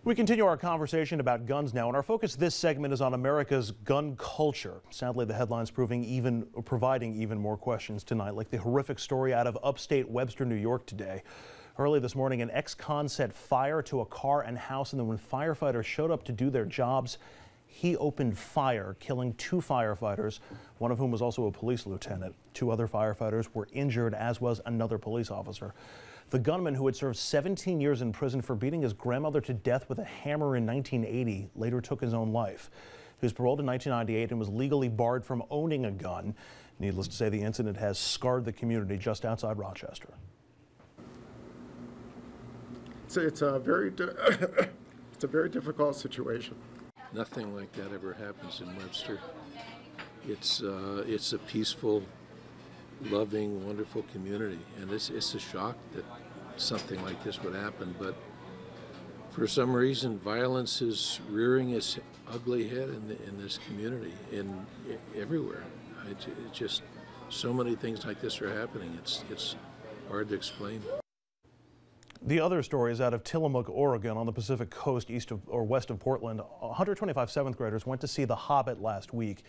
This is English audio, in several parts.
We continue our conversation about guns now, and our focus this segment is on America's gun culture. Sadly, the headlines providing even more questions tonight, like the horrific story out of upstate Webster, New York today. Early this morning, an ex-con set fire to a car and house, and then when firefighters showed up to do their jobs, he opened fire, killing 2 firefighters, one of whom was also a police lieutenant. 2 other firefighters were injured, as was another police officer. The gunman, who had served 17 years in prison for beating his grandmother to death with a hammer in 1980, later took his own life. He was paroled in 1998 and was legally barred from owning a gun. Needless to say, the incident has scarred the community just outside Rochester. It's a very difficult situation. Nothing like that ever happens in Webster. It's a peaceful, loving, wonderful community, and it's a shock that something like this would happen, but for some reason violence is rearing its ugly head in this community, everywhere. Just so many things like this are happening. It's hard to explain. The other story is out of Tillamook, Oregon, on the Pacific Coast, west of Portland. 125 7th graders went to see The Hobbit last week.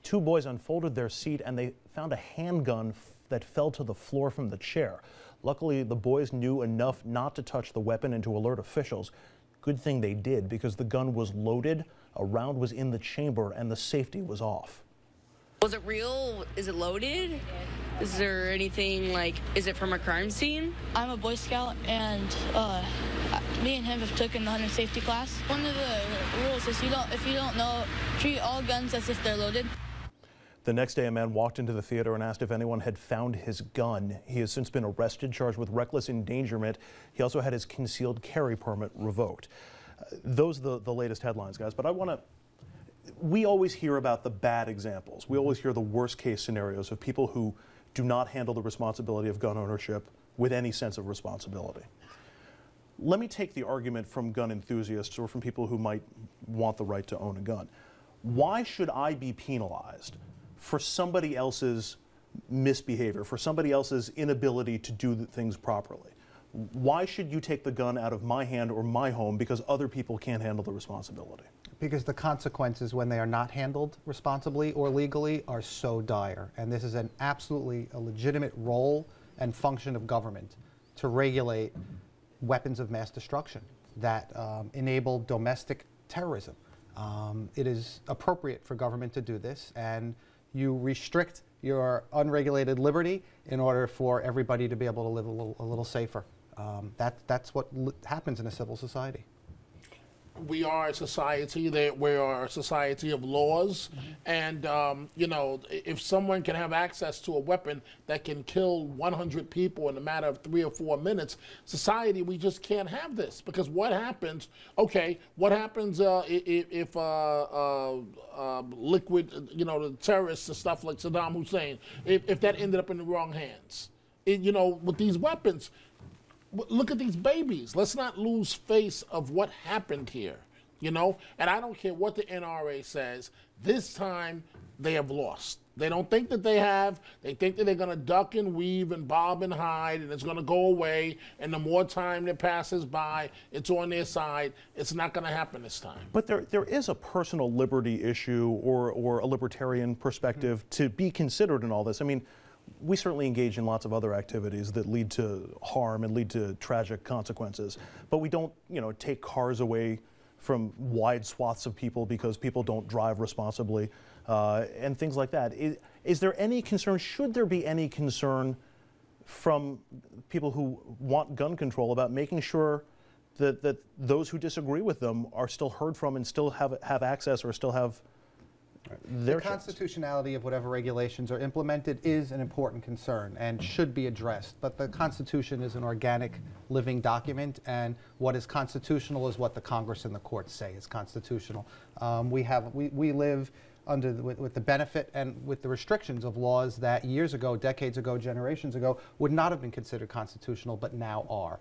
2 boys unfolded their seat and they found a handgun that fell to the floor from the chair. Luckily, the boys knew enough not to touch the weapon and to alert officials. Good thing they did, because the gun was loaded, a round was in the chamber, and the safety was off. Was it real? Is it loaded? Is there anything is it from a crime scene? I'm a Boy Scout, and me and him have taken the hunting safety class. One of the rules is if you don't know, treat all guns as if they're loaded. The next day, a man walked into the theater and asked if anyone had found his gun. He has since been arrested, charged with reckless endangerment. He also had his concealed carry permit revoked. Those are the latest headlines, guys. But we always hear about the bad examples. We always hear the worst case scenarios of people who do not handle the responsibility of gun ownership with any sense of responsibility. Let me take the argument from gun enthusiasts or from people who might want the right to own a gun. Why should I be penalized for somebody else's misbehavior, for somebody else's inability to do things properly? Why should you take the gun out of my hand or my home because other people can't handle the responsibility? Because the consequences when they are not handled responsibly or legally are so dire. And this is absolutely a legitimate role and function of government to regulate weapons of mass destruction that enable domestic terrorism. It is appropriate for government to do this, and you restrict your unregulated liberty in order for everybody to be able to live a little safer. That's what happens in a civil society. We are a society we are a society of laws, and you know, if someone can have access to a weapon that can kill 100 people in a matter of 3 or 4 minutes, society, we just can't have this. Because what happens? Okay, what happens if liquid, you know, the terrorists and stuff like Saddam Hussein, if that ended up in the wrong hands? You know, with these weapons. Look at these babies. Let's not lose face of what happened here, you know? And I don't care what the NRA says. This time, they have lost. They don't think that they have. They think that they're going to duck and weave and bob and hide, and it's going to go away. And the more time that passes by, it's on their side. It's not going to happen this time. But there is a personal liberty issue or a libertarian perspective to be considered in all this. I mean, we certainly engage in lots of other activities that lead to harm and lead to tragic consequences, but we don't, you know, take cars away from wide swaths of people because people don't drive responsibly and things like that. Is there any concern, should there be any concern from people who want gun control about making sure that those who disagree with them are still heard from and still have access or still have the constitutionality of whatever regulations are implemented is an important concern and should be addressed. But the Constitution is an organic, living document, and what is constitutional is what the Congress and the courts say is constitutional. We live with the benefit and with the restrictions of laws that years ago, decades ago, generations ago would not have been considered constitutional, but now are.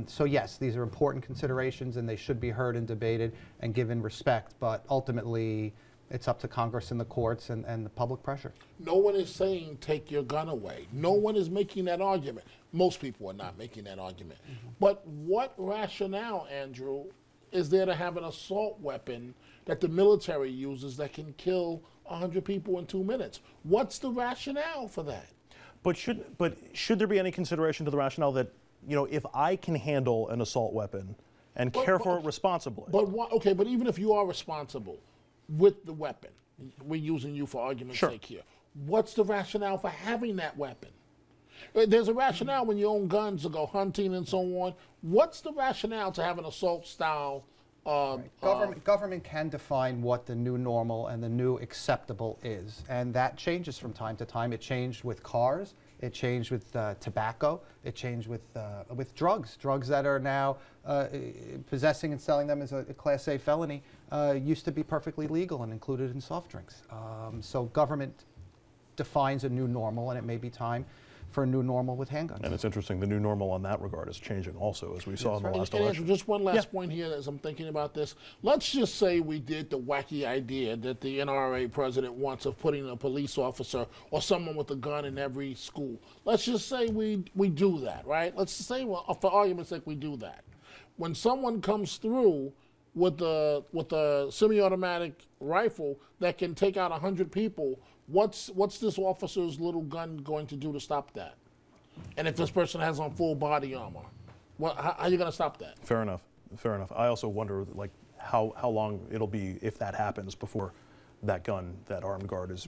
So yes, these are important considerations, and they should be heard and debated and given respect. But ultimately, it's up to Congress and the courts and the public pressure. No one is saying take your gun away. No one is making that argument. Most people are not making that argument. But what rationale, Andrew, is there to have an assault weapon that the military uses that can kill 100 people in 2 minutes? What's the rationale for that? But should there be any consideration to the rationale that, you know, if I can handle an assault weapon and care for it responsibly? Okay, but even if you are responsible with the weapon, we're using you for argument's sake here, what's the rationale for having that weapon? There's a rationale when you own guns to go hunting and so on. What's the rationale to have an assault style? Government can define what the new normal and the new acceptable is, and that changes from time to time. It changed with cars. It changed with tobacco. It changed with drugs. Drugs that are now possessing and selling them as a Class A felony used to be perfectly legal and included in soft drinks. So government defines a new normal, and it may be time for a new normal with handguns. And it's interesting, the new normal on that regard is changing also, as we saw in the last election. Andrew, just one last point here as I'm thinking about this. Let's just say we did the wacky idea that the NRA president wants of putting a police officer or someone with a gun in every school. Let's just say we do that, right? Let's just say, well, for argument's sake, we do that. When someone comes through with a semi-automatic rifle that can take out 100 people, what's this officer's little gun going to do to stop that? And if this person has on full body armor, how are you going to stop that? Fair enough. Fair enough. I also wonder, like, how long it'll be if that happens before that gun, that armed guard is,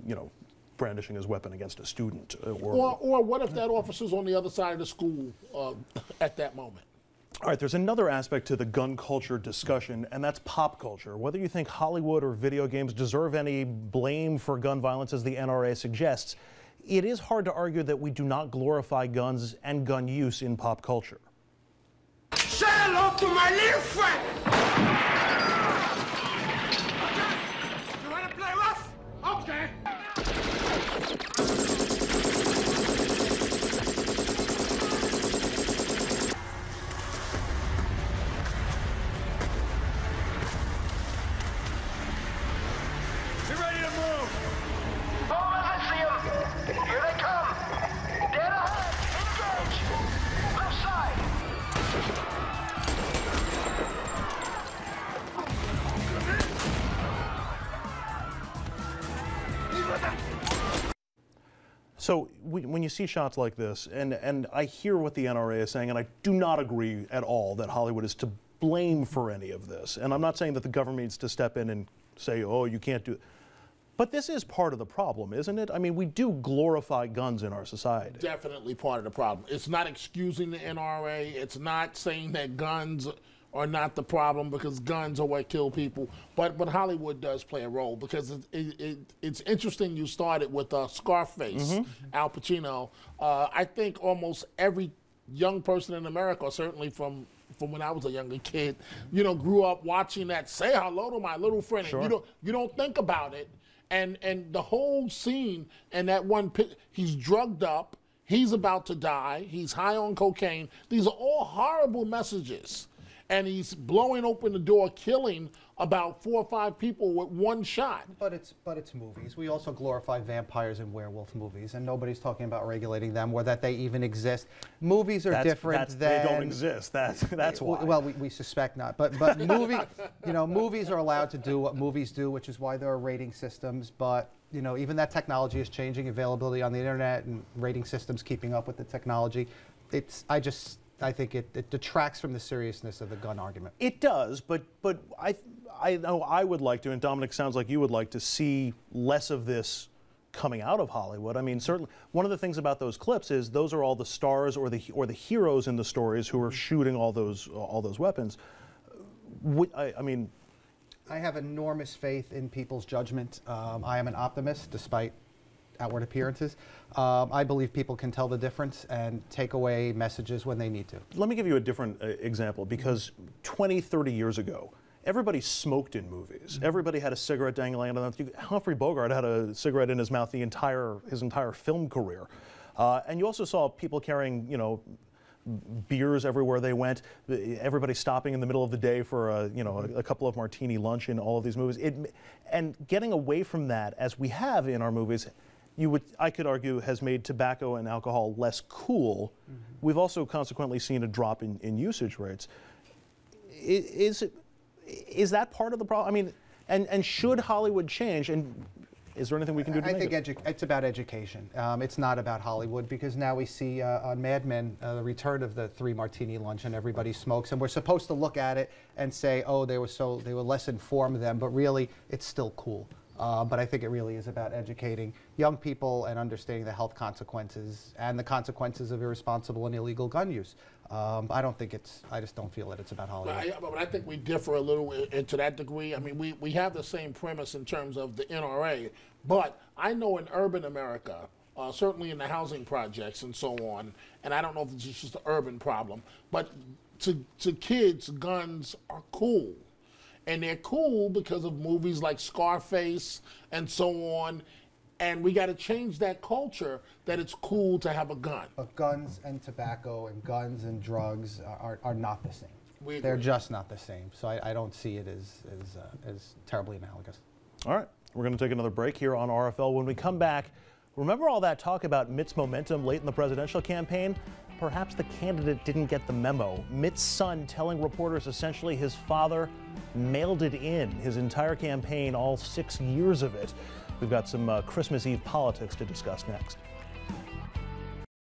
you know, brandishing his weapon against a student. Or what if that officer's on the other side of the school at that moment? All right, there's another aspect to the gun culture discussion, and that's pop culture. Whether you think Hollywood or video games deserve any blame for gun violence, as the NRA suggests, it is hard to argue that we do not glorify guns and gun use in pop culture. Say hello to my little friend! You wanna play rough? Okay. So when you see shots like this, and I hear what the NRA is saying, and I do not agree at all that Hollywood is to blame for any of this. And I'm not saying that the government needs to step in and say, oh, you can't do it. But this is part of the problem, isn't it? I mean, we do glorify guns in our society. Definitely part of the problem. It's not excusing the NRA. It's not saying that guns are not the problem, because guns are what kill people. But Hollywood does play a role, because it's interesting you started with Scarface, Al Pacino. I think almost every young person in America, or certainly from when I was a younger kid, you know, grew up watching that. Say hello to my little friend. Sure. And you don't think about it. And the whole scene, and that one, he's drugged up, he's about to die, he's high on cocaine. These are all horrible messages. And he's blowing open the door, killing about 4 or 5 people with one shot. But it's movies. We also glorify vampires and werewolf movies, and nobody's talking about regulating them or that they even exist. Movies are different than... They don't exist. That's why. Well, we suspect not. But movies are allowed to do what movies do, which is why there are rating systems. But you know, even that technology is changing. Availability on the internet and rating systems keeping up with the technology. I think it detracts from the seriousness of the gun argument. It does, but I know I would like to, and Dominic, sounds like you would like to see less of this coming out of Hollywood. I mean, certainly one of the things about those clips is those are all the stars or the heroes in the stories who are shooting all those weapons. I mean, I have enormous faith in people's judgment. I am an optimist, despite outward appearances. I believe people can tell the difference and take away messages when they need to. Let me give you a different example, because 20, 30 years ago, everybody smoked in movies. Everybody had a cigarette dangling out of them. Humphrey Bogart had a cigarette in his mouth his entire film career. And you also saw people carrying, you know, beers everywhere they went. Everybody stopping in the middle of the day for a couple of martini lunch in all of these movies. And getting away from that, as we have in our movies, I could argue, has made tobacco and alcohol less cool. We've also consequently seen a drop in usage rates. Is that part of the problem? I mean, and should Hollywood change? And is there anything we can do to I make think it's about education. It's not about Hollywood, because now we see on Mad Men the return of the 3-martini lunch and everybody smokes, and we're supposed to look at it and say, oh, they were less informed then, but really it's still cool. But I think it really is about educating young people and understanding the health consequences and the consequences of irresponsible and illegal gun use. I just don't feel that it's about Hollywood. But I think we differ a little to that degree. I mean, we have the same premise in terms of the NRA, but I know in urban America, certainly in the housing projects and so on, and I don't know if it's just an urban problem, but to kids, guns are cool. And they're cool because of movies like Scarface and so on. And we got to change that culture that it's cool to have a gun. But guns and tobacco and guns and drugs are not the same. They're just not the same. So I don't see it as terribly analogous. All right, we're going to take another break here on RFL. When we come back, remember all that talk about Mitt's momentum late in the presidential campaign? Perhaps the candidate didn't get the memo. Mitt's son telling reporters essentially his father mailed it in, his entire campaign, all 6 years of it. We've got some Christmas Eve politics to discuss next.